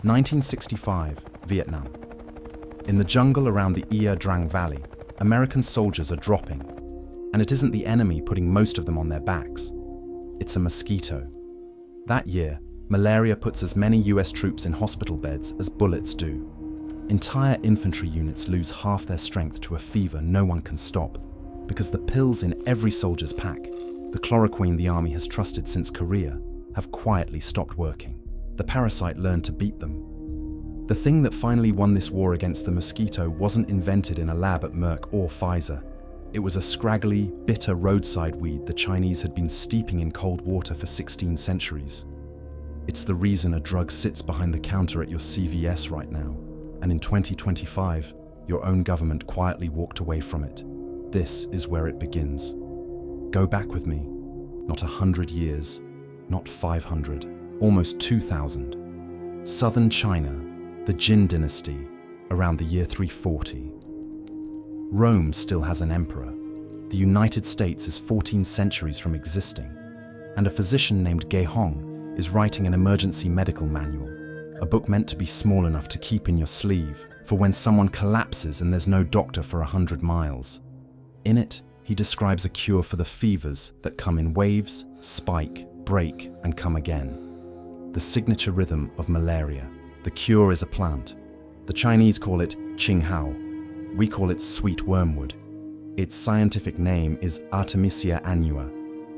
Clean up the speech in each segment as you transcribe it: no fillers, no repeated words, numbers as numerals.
1965, Vietnam. In the jungle around the Ia Drang Valley, American soldiers are dropping. And it isn't the enemy putting most of them on their backs. It's a mosquito. That year, malaria puts as many US troops in hospital beds as bullets do. Entire infantry units lose half their strength to a fever no one can stop, because the pills in every soldier's pack, the chloroquine the army has trusted since Korea, have quietly stopped working. The parasite learned to beat them. The thing that finally won this war against the mosquito wasn't invented in a lab at Merck or Pfizer. It was a scraggly, bitter roadside weed the Chinese had been steeping in cold water for 16 centuries. It's the reason a drug sits behind the counter at your CVS right now, and in 2025, your own government quietly walked away from it. This is where it begins. Go back with me. Not 100 years, not 500, almost 2,000. Southern China, the Jin dynasty, around the year 340. Rome still has an emperor. The United States is 14 centuries from existing, and a physician named Ge Hong is writing an emergency medical manual, a book meant to be small enough to keep in your sleeve for when someone collapses and there's no doctor for 100 miles. In it, he describes a cure for the fevers that come in waves, spike, break, and come again. The signature rhythm of malaria. The cure is a plant. The Chinese call it qinghao. We call it sweet wormwood. Its scientific name is Artemisia annua,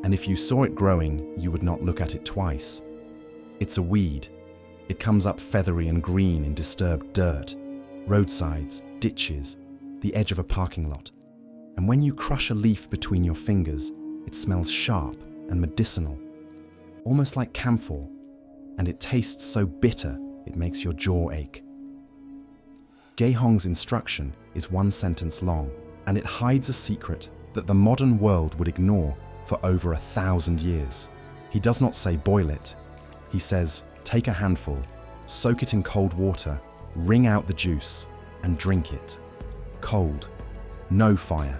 and if you saw it growing, you would not look at it twice. It's a weed. It comes up feathery and green in disturbed dirt, roadsides, ditches, the edge of a parking lot. And when you crush a leaf between your fingers, it smells sharp and medicinal, almost like camphor, and it tastes so bitter it makes your jaw ache. Ge Hong's instruction is one sentence long, and it hides a secret that the modern world would ignore for over 1,000 years. He does not say boil it. He says, take a handful, soak it in cold water, wring out the juice, and drink it. Cold. No fire.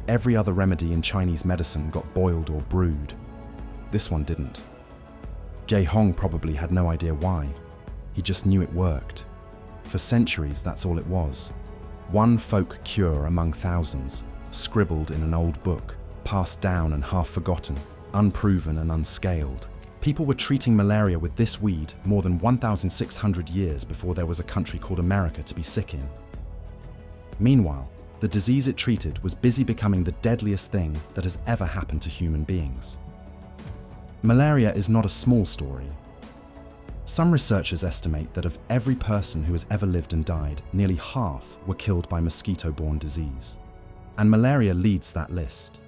Every other remedy in Chinese medicine got boiled or brewed. This one didn't. Ge Hong probably had no idea why. He just knew it worked. For centuries, that's all it was. One folk cure among thousands, scribbled in an old book, passed down and half forgotten, unproven and unscaled. People were treating malaria with this weed more than 1,600 years before there was a country called America to be sick in. Meanwhile, the disease it treated was busy becoming the deadliest thing that has ever happened to human beings. Malaria is not a small story. Some researchers estimate that of every person who has ever lived and died, nearly half were killed by mosquito-borne disease. And malaria leads that list.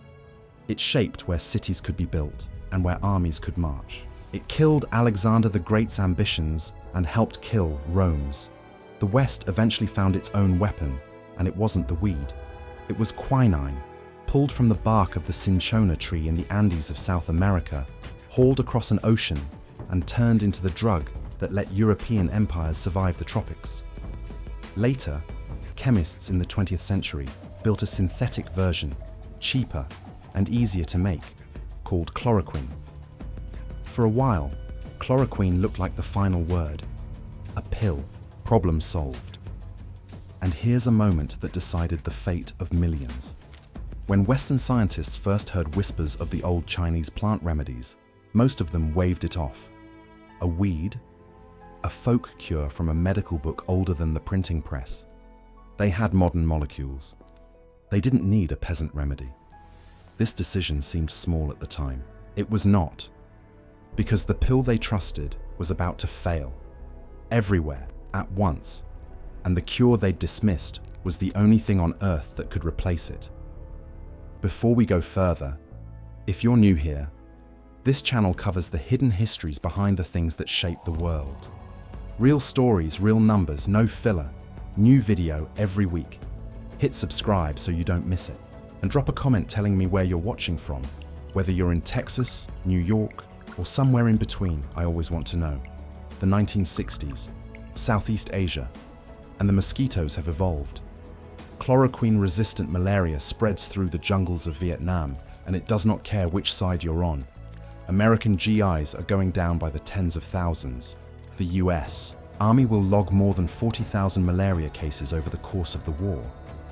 It shaped where cities could be built and where armies could march. It killed Alexander the Great's ambitions and helped kill Rome's. The West eventually found its own weapon, and it wasn't the weed. It was quinine, pulled from the bark of the cinchona tree in the Andes of South America, hauled across an ocean, and turned into the drug that let European empires survive the tropics. Later, chemists in the 20th century built a synthetic version, cheaper and easier to make, called chloroquine. For a while, chloroquine looked like the final word, a pill, problem solved. And here's a moment that decided the fate of millions. When Western scientists first heard whispers of the old Chinese plant remedies, most of them waved it off. A weed, a folk cure from a medical book older than the printing press. They had modern molecules. They didn't need a peasant remedy. This decision seemed small at the time. It was not, because the pill they trusted was about to fail, everywhere, at once, and the cure they dismissed was the only thing on earth that could replace it. Before we go further, if you're new here, this channel covers the hidden histories behind the things that shape the world. Real stories, real numbers, no filler. New video every week. Hit subscribe so you don't miss it. And drop a comment telling me where you're watching from. Whether you're in Texas, New York, or somewhere in between, I always want to know. The 1960s, Southeast Asia, and the mosquitoes have evolved. Chloroquine-resistant malaria spreads through the jungles of Vietnam, and it does not care which side you're on. American GIs are going down by the tens of thousands. The US, Army will log more than 40,000 malaria cases over the course of the war,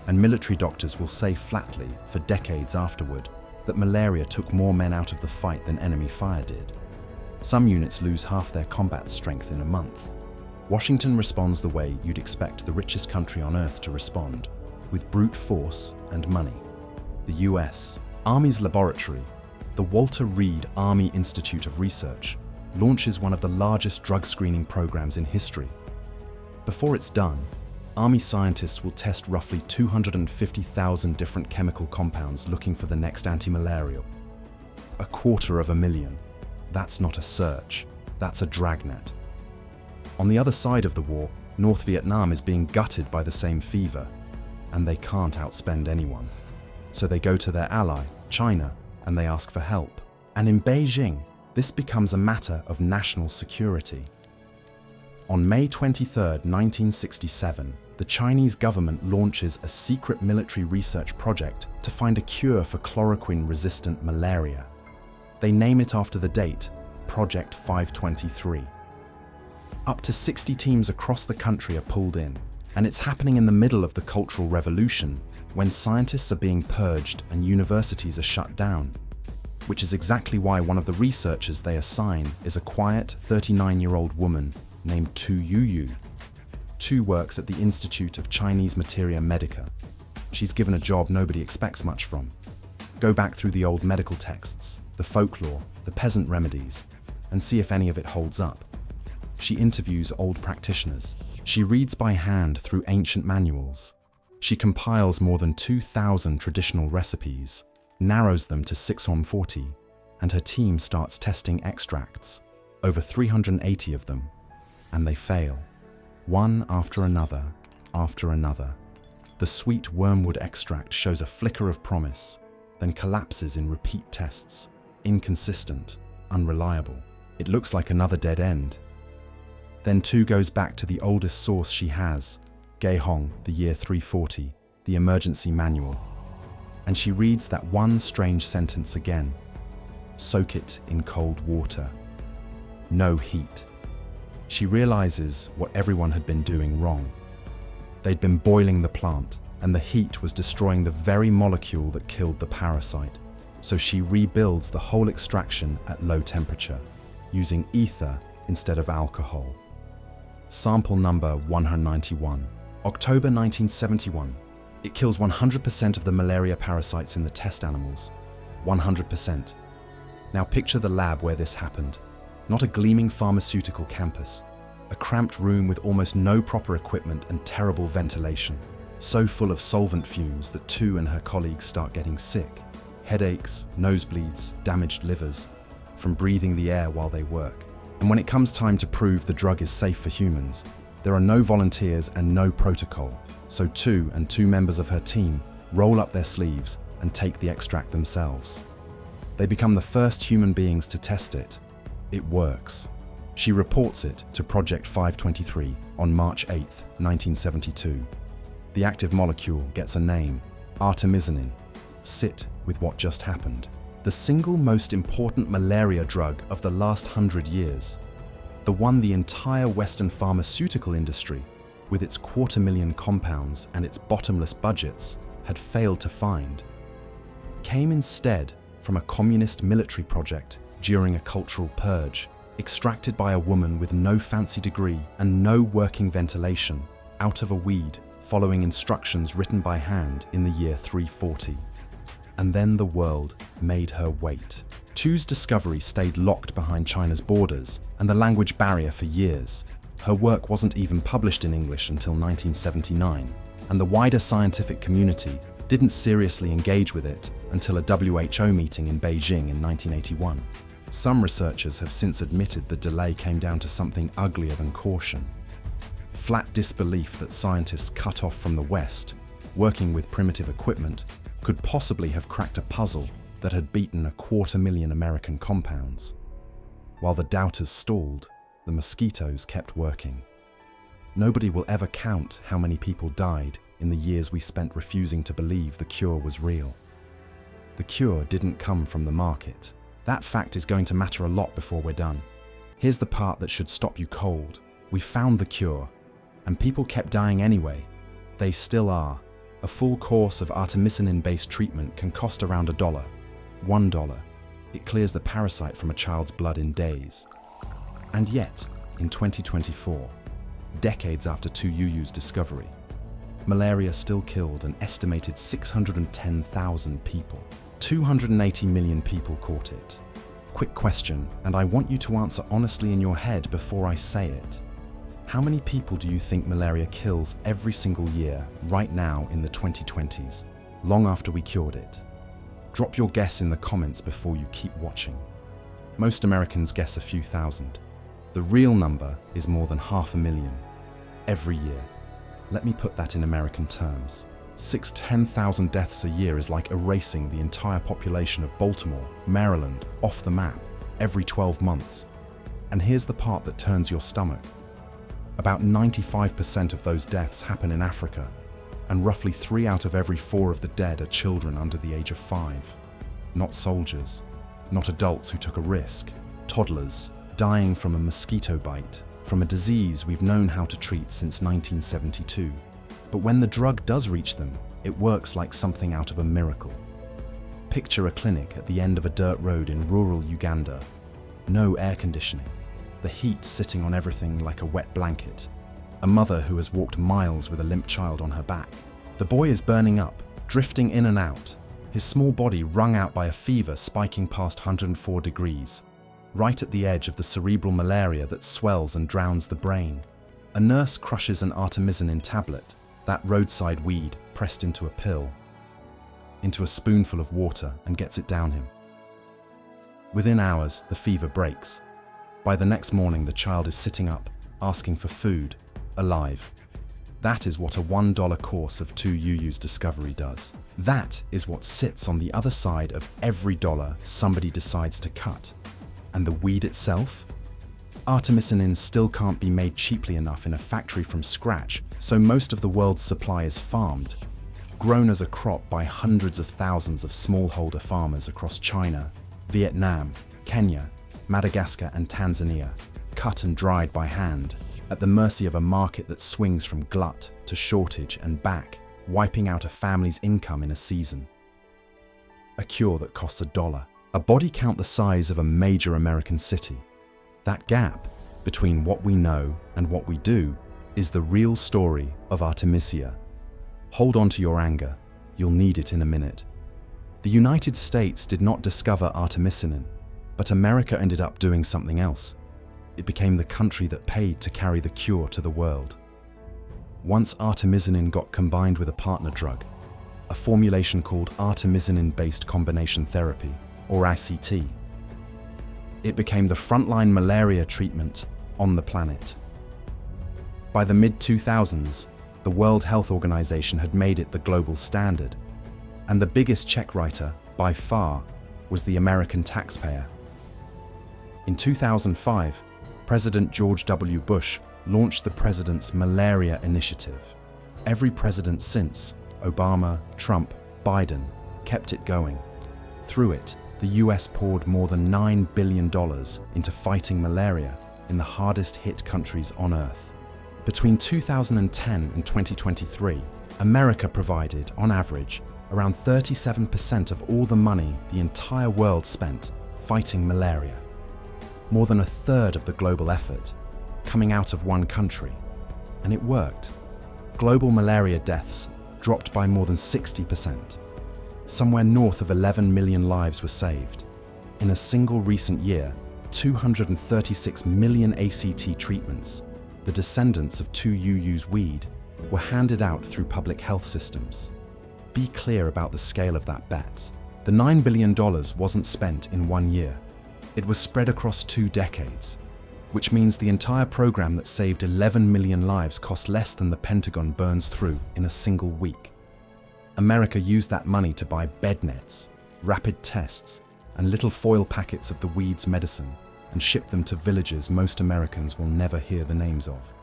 and military doctors will say flatly, for decades afterward, that malaria took more men out of the fight than enemy fire did. Some units lose half their combat strength in a month. Washington responds the way you'd expect the richest country on earth to respond, with brute force and money. The US Army's laboratory, the Walter Reed Army Institute of Research, launches one of the largest drug screening programs in history. Before it's done, Army scientists will test roughly 250,000 different chemical compounds looking for the next antimalarial. 250,000. That's not a search, that's a dragnet. On the other side of the war, North Vietnam is being gutted by the same fever, and they can't outspend anyone. So they go to their ally, China, and they ask for help. And in Beijing, this becomes a matter of national security. On May 23, 1967, the Chinese government launches a secret military research project to find a cure for chloroquine-resistant malaria. They name it after the date, Project 523. Up to 60 teams across the country are pulled in, and it's happening in the middle of the Cultural Revolution, when scientists are being purged and universities are shut down, which is exactly why one of the researchers they assign is a quiet 39-year-old woman named Tu Youyou. Tu works at the Institute of Chinese Materia Medica. She's given a job nobody expects much from. Go back through the old medical texts, the folklore, the peasant remedies, and see if any of it holds up. She interviews old practitioners. She reads by hand through ancient manuals. She compiles more than 2,000 traditional recipes, narrows them to 640, and her team starts testing extracts, over 380 of them, and they fail. One after another, after another. The sweet wormwood extract shows a flicker of promise, then collapses in repeat tests, inconsistent, unreliable. It looks like another dead end. Then Tu goes back to the oldest source she has, Gaehong, the year 340, the emergency manual. And she reads that one strange sentence again. Soak it in cold water. No heat. She realizes what everyone had been doing wrong. They'd been boiling the plant, and the heat was destroying the very molecule that killed the parasite. So she rebuilds the whole extraction at low temperature, using ether instead of alcohol. Sample number 191. October 1971. It kills 100% of the malaria parasites in the test animals. 100%. Now picture the lab where this happened. Not a gleaming pharmaceutical campus. A cramped room with almost no proper equipment and terrible ventilation. So full of solvent fumes that Tu and her colleagues start getting sick. Headaches, nosebleeds, damaged livers, from breathing the air while they work. And when it comes time to prove the drug is safe for humans, there are no volunteers and no protocol. So Tu and 2 members of her team roll up their sleeves and take the extract themselves. They become the first human beings to test it. It works. She reports it to Project 523 on March 8, 1972. The active molecule gets a name, Artemisinin. Sit with what just happened. The single most important malaria drug of the last 100 years. The one the entire Western pharmaceutical industry, with its 250,000 compounds and its bottomless budgets, had failed to find, came instead from a communist military project during a cultural purge, extracted by a woman with no fancy degree and no working ventilation, out of a weed, following instructions written by hand in the year 340. And then the world made her wait. Tu's discovery stayed locked behind China's borders and the language barrier for years. Her work wasn't even published in English until 1979, and the wider scientific community didn't seriously engage with it until a WHO meeting in Beijing in 1981. Some researchers have since admitted the delay came down to something uglier than caution. Flat disbelief that scientists cut off from the West, working with primitive equipment, could possibly have cracked a puzzle that had beaten 250,000 American compounds. While the doubters stalled, the mosquitoes kept working. Nobody will ever count how many people died in the years we spent refusing to believe the cure was real. The cure didn't come from the market. That fact is going to matter a lot before we're done. Here's the part that should stop you cold. We found the cure, and people kept dying anyway. They still are. A full course of artemisinin-based treatment can cost around $1. It clears the parasite from a child's blood in days. And yet, in 2024, decades after Tu Youyou's discovery, malaria still killed an estimated 610,000 people. 280 million people caught it. Quick question, and I want you to answer honestly in your head before I say it. How many people do you think malaria kills every single year, right now in the 2020s, long after we cured it? Drop your guess in the comments before you keep watching. Most Americans guess a few thousand. The real number is more than 500,000 every year. Let me put that in American terms. 10,000 deaths a year is like erasing the entire population of Baltimore, Maryland, off the map every 12 months. And here's the part that turns your stomach. About 95% of those deaths happen in Africa, and roughly 3 out of every 4 of the dead are children under the age of 5. Not soldiers, not adults who took a risk, toddlers dying from a mosquito bite, from a disease we've known how to treat since 1972. But when the drug does reach them, it works like something out of a miracle. Picture a clinic at the end of a dirt road in rural Uganda. No air conditioning, the heat sitting on everything like a wet blanket. A mother who has walked miles with a limp child on her back. The boy is burning up, drifting in and out, his small body wrung out by a fever spiking past 104 degrees, right at the edge of the cerebral malaria that swells and drowns the brain. A nurse crushes an artemisinin tablet, that roadside weed, pressed into a pill, into a spoonful of water, and gets it down him. Within hours, the fever breaks. By the next morning, the child is sitting up, asking for food, alive. That is what a $1 course of Tu Youyou's discovery does. That is what sits on the other side of every dollar somebody decides to cut. And the weed itself? Artemisinin still can't be made cheaply enough in a factory from scratch, so most of the world's supply is farmed, grown as a crop by hundreds of thousands of smallholder farmers across China, Vietnam, Kenya, Madagascar and Tanzania, cut and dried by hand, at the mercy of a market that swings from glut to shortage and back, wiping out a family's income in a season. A cure that costs $1, a body count the size of a major American city. That gap between what we know and what we do is the real story of Artemisia. Hold on to your anger, you'll need it in a minute. The United States did not discover artemisinin, but America ended up doing something else. It became the country that paid to carry the cure to the world. Once artemisinin got combined with a partner drug, a formulation called artemisinin-based combination therapy, or ICT, it became the frontline malaria treatment on the planet. By the mid-2000s, the World Health Organization had made it the global standard, and the biggest check writer, by far, was the American taxpayer. In 2005, President George W. Bush launched the President's Malaria Initiative. Every president since, Obama, Trump, Biden, kept it going. Through it, the US poured more than $9 billion into fighting malaria in the hardest hit countries on Earth. Between 2010 and 2023, America provided, on average, around 37% of all the money the entire world spent fighting malaria. More than a third of the global effort coming out of one country. And it worked. Global malaria deaths dropped by more than 60%. Somewhere north of 11 million lives were saved. In a single recent year, 236 million ACT treatments, the descendants of Tu Youyou's weed, were handed out through public health systems. Be clear about the scale of that bet. The $9 billion wasn't spent in 1 year. It was spread across 2 decades, which means the entire program that saved 11 million lives cost less than the Pentagon burns through in a single week. America used that money to buy bed nets, rapid tests, and little foil packets of the weed's medicine, and ship them to villages most Americans will never hear the names of,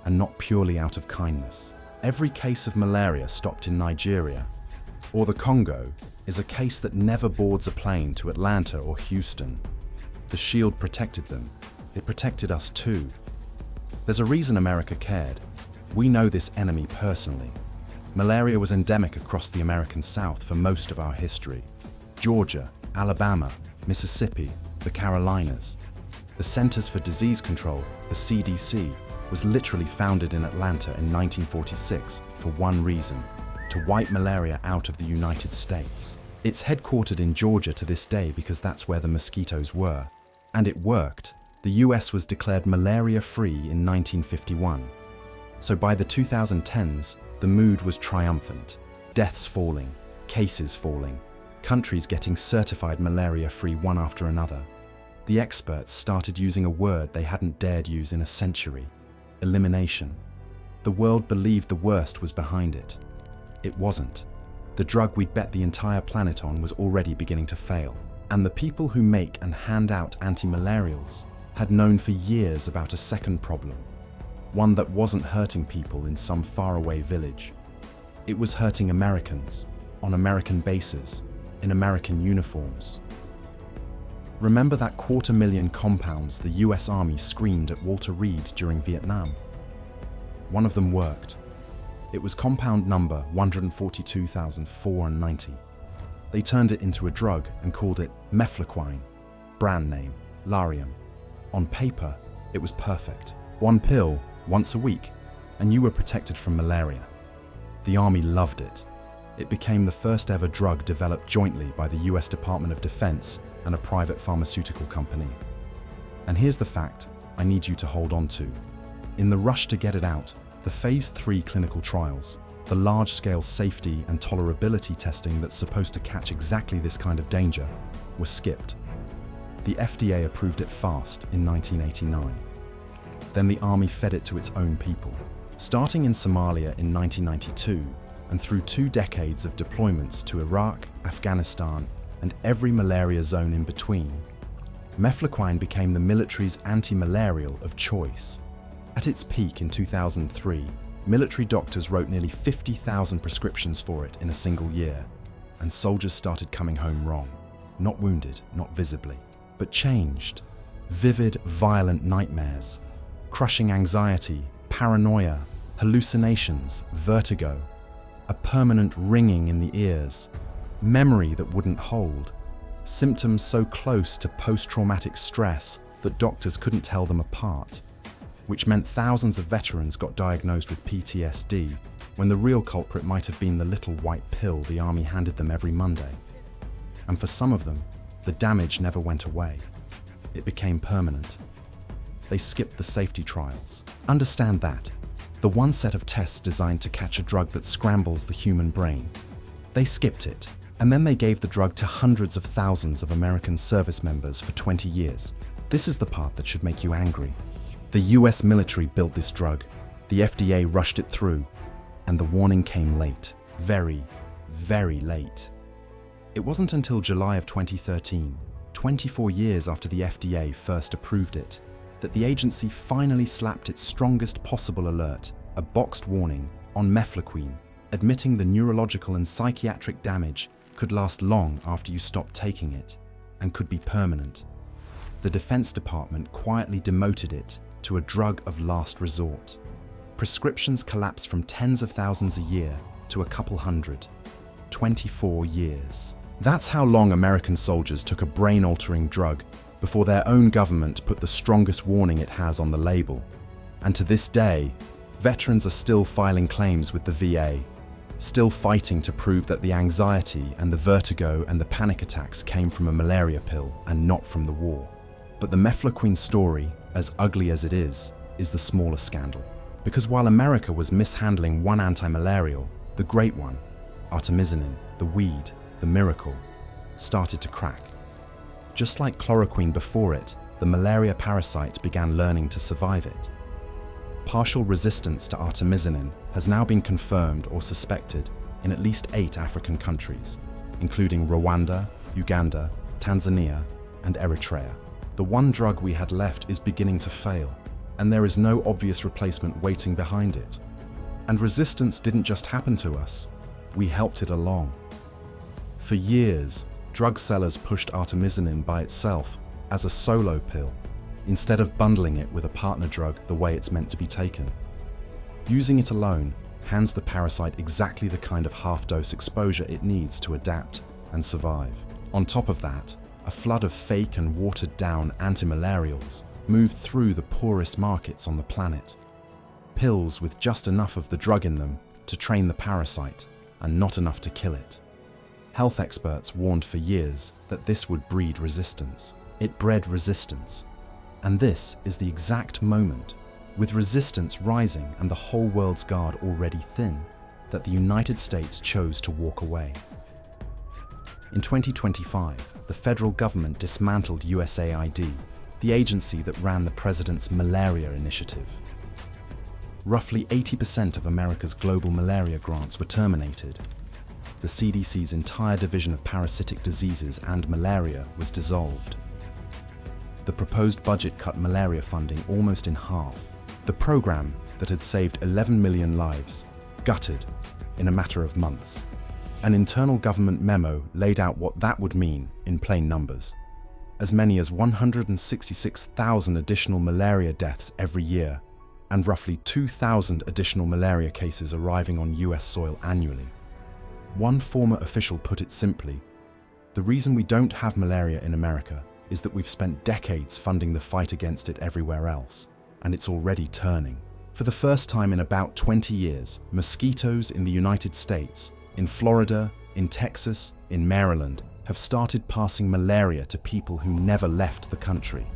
and not purely out of kindness. Every case of malaria stopped in Nigeria or the Congo is a case that never boards a plane to Atlanta or Houston. The shield protected them. It protected us too. There's a reason America cared. We know this enemy personally. Malaria was endemic across the American South for most of our history. Georgia, Alabama, Mississippi, the Carolinas. The Centers for Disease Control, the CDC, was literally founded in Atlanta in 1946 for one reason: to wipe malaria out of the United States. It's headquartered in Georgia to this day because that's where the mosquitoes were. And it worked. The US was declared malaria-free in 1951. So by the 2010s, the mood was triumphant. Deaths falling, cases falling, countries getting certified malaria-free one after another. The experts started using a word they hadn't dared use in a century: elimination. The world believed the worst was behind it. It wasn't. The drug we'd bet the entire planet on was already beginning to fail. And the people who make and hand out antimalarials had known for years about a second problem. One that wasn't hurting people in some faraway village. It was hurting Americans, on American bases, in American uniforms. Remember that 250,000 compounds the US Army screened at Walter Reed during Vietnam? One of them worked. It was compound number 142,490. They turned it into a drug and called it mefloquine, brand name, Lariam. On paper, it was perfect. One pill, once a week, and you were protected from malaria. The Army loved it. It became the first ever drug developed jointly by the US Department of Defense and a private pharmaceutical company. And here's the fact I need you to hold on to. In the rush to get it out, the Phase 3 clinical trials, the large-scale safety and tolerability testing that's supposed to catch exactly this kind of danger, were skipped. The FDA approved it fast in 1989. Then the Army fed it to its own people. Starting in Somalia in 1992, and through 2 decades of deployments to Iraq, Afghanistan, and every malaria zone in between, mefloquine became the military's antimalarial of choice. At its peak in 2003, military doctors wrote nearly 50,000 prescriptions for it in a single year, and soldiers started coming home wrong. Not wounded, not visibly, but changed. Vivid, violent nightmares, crushing anxiety, paranoia, hallucinations, vertigo, a permanent ringing in the ears, memory that wouldn't hold, symptoms so close to post-traumatic stress that doctors couldn't tell them apart, which meant thousands of veterans got diagnosed with PTSD when the real culprit might have been the little white pill the Army handed them every Monday. And for some of them, the damage never went away. It became permanent. They skipped the safety trials. Understand that. The one set of tests designed to catch a drug that scrambles the human brain. They skipped it, and then they gave the drug to hundreds of thousands of American service members for 20 years. This is the part that should make you angry. The US military built this drug, the FDA rushed it through, and the warning came late. Very, very late. It wasn't until July of 2013, 24 years after the FDA first approved it, that the agency finally slapped its strongest possible alert, a boxed warning, on mefloquine, admitting the neurological and psychiatric damage could last long after you stopped taking it, and could be permanent. The Defense Department quietly demoted it to a drug of last resort. Prescriptions collapsed from tens of thousands a year to a couple hundred. 24 years. That's how long American soldiers took a brain-altering drug before their own government put the strongest warning it has on the label. And to this day, veterans are still filing claims with the VA, still fighting to prove that the anxiety and the vertigo and the panic attacks came from a malaria pill and not from the war. But the mefloquine story, as ugly as it is the smaller scandal. Because while America was mishandling one antimalarial, the great one, Artemisinin, the weed, the miracle, started to crack. Just like chloroquine before it, the malaria parasite began learning to survive it. Partial resistance to artemisinin has now been confirmed or suspected in at least 8 African countries, including Rwanda, Uganda, Tanzania, and Eritrea. The one drug we had left is beginning to fail, and there is no obvious replacement waiting behind it. And resistance didn't just happen to us, we helped it along. For years, drug sellers pushed artemisinin by itself as a solo pill, instead of bundling it with a partner drug the way it's meant to be taken. Using it alone hands the parasite exactly the kind of half-dose exposure it needs to adapt and survive. On top of that, a flood of fake and watered-down antimalarials moved through the poorest markets on the planet. Pills with just enough of the drug in them to train the parasite and not enough to kill it. Health experts warned for years that this would breed resistance. It bred resistance. And this is the exact moment, with resistance rising and the whole world's guard already thin, that the United States chose to walk away. In 2025, the federal government dismantled USAID, the agency that ran the president's Malaria initiative. Roughly 80% of America's global malaria grants were terminated. The CDC's entire division of parasitic diseases and malaria was dissolved. The proposed budget cut malaria funding almost in half. The program that had saved 11 million lives gutted in a matter of months. An internal government memo laid out what that would mean in plain numbers. As many as 166,000 additional malaria deaths every year, and roughly 2,000 additional malaria cases arriving on US soil annually. One former official put it simply, the reason we don't have malaria in America is that we've spent decades funding the fight against it everywhere else, and it's already turning. For the first time in about 20 years, mosquitoes in the United States, in Florida, in Texas, in Maryland, have started passing malaria to people who never left the country.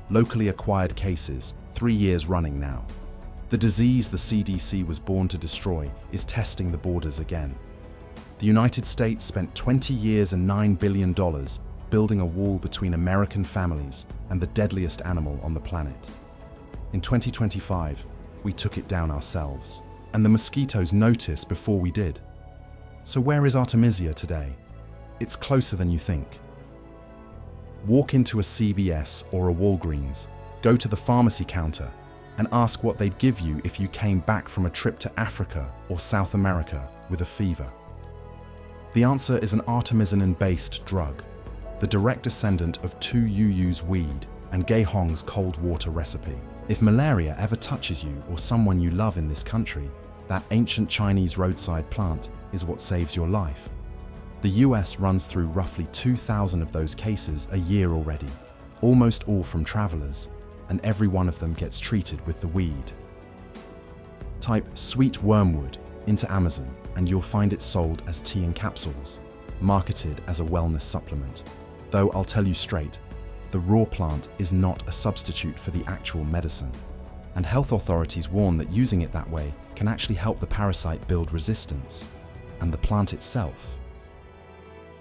Locally acquired cases, 3 years running now. The disease the CDC was born to destroy is testing the borders again. The United States spent 20 years and $9 billion building a wall between American families and the deadliest animal on the planet. In 2025, we took it down ourselves, and the mosquitoes noticed before we did. So where is Artemisia today? It's closer than you think. Walk into a CVS or a Walgreens, go to the pharmacy counter, and ask what they'd give you if you came back from a trip to Africa or South America with a fever. The answer is an artemisinin-based drug, the direct descendant of Tu Youyou's weed and Gay Hong's cold water recipe. If malaria ever touches you or someone you love in this country, that ancient Chinese roadside plant is what saves your life. The US runs through roughly 2,000 of those cases a year already, almost all from travelers, and every one of them gets treated with the weed. Type sweet wormwood into Amazon and you'll find it sold as tea in capsules, marketed as a wellness supplement. Though I'll tell you straight, the raw plant is not a substitute for the actual medicine, and health authorities warn that using it that way can actually help the parasite build resistance, and the plant itself.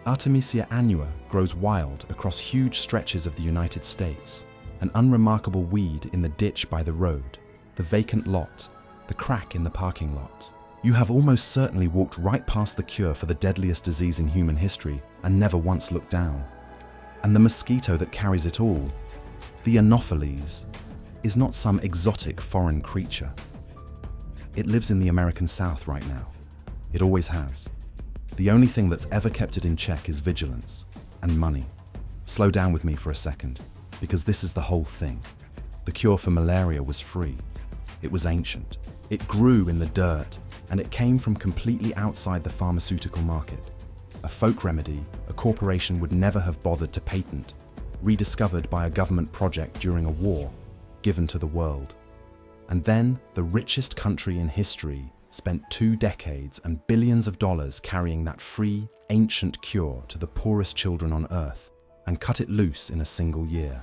Artemisia annua grows wild across huge stretches of the United States, an unremarkable weed in the ditch by the road, the vacant lot, the crack in the parking lot. You have almost certainly walked right past the cure for the deadliest disease in human history and never once looked down. And the mosquito that carries it all, the Anopheles, is not some exotic foreign creature. It lives in the American South right now. It always has. The only thing that's ever kept it in check is vigilance and money. Slow down with me for a second, because this is the whole thing. The cure for malaria was free. It was ancient. It grew in the dirt, and it came from completely outside the pharmaceutical market. A folk remedy a corporation would never have bothered to patent, rediscovered by a government project during a war, given to the world. And then the richest country in history spent 2 decades and billions of dollars carrying that free, ancient cure to the poorest children on Earth and cut it loose in a single year.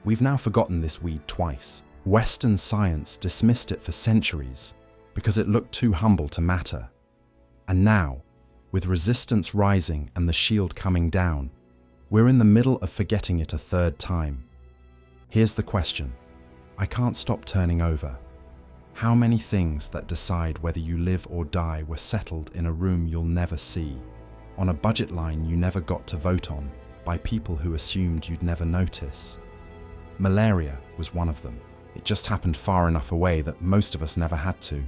We've now forgotten this weed twice. Western science dismissed it for centuries because it looked too humble to matter. And now, with resistance rising and the shield coming down, we're in the middle of forgetting it a third time. Here's the question. I can't stop turning over. How many things that decide whether you live or die were settled in a room you'll never see, on a budget line you never got to vote on, by people who assumed you'd never notice? Malaria was one of them. It just happened far enough away that most of us never had to.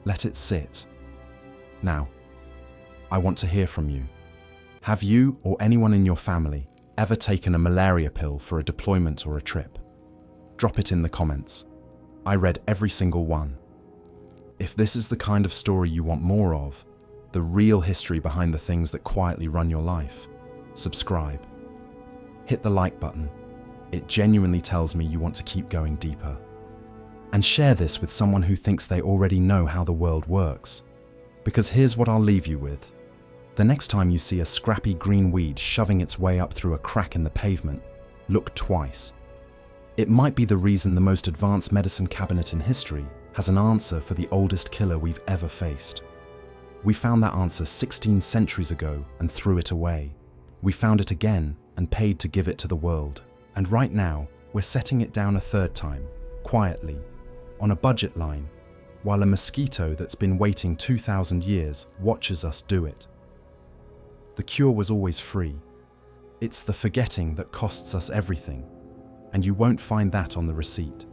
Let it sit. Now, I want to hear from you. Have you or anyone in your family Ever taken a malaria pill for a deployment or a trip? Drop it in the comments. I read every single one. If this is the kind of story you want more of, the real history behind the things that quietly run your life, subscribe. Hit the like button. It genuinely tells me you want to keep going deeper. And share this with someone who thinks they already know how the world works. Because here's what I'll leave you with. The next time you see a scrappy green weed shoving its way up through a crack in the pavement, look twice. It might be the reason the most advanced medicine cabinet in history has an answer for the oldest killer we've ever faced. We found that answer 16 centuries ago and threw it away. We found it again and paid to give it to the world. And right now, we're setting it down a third time, quietly, on a budget line, while a mosquito that's been waiting 2,000 years watches us do it. The cure was always free. It's the forgetting that costs us everything, and you won't find that on the receipt.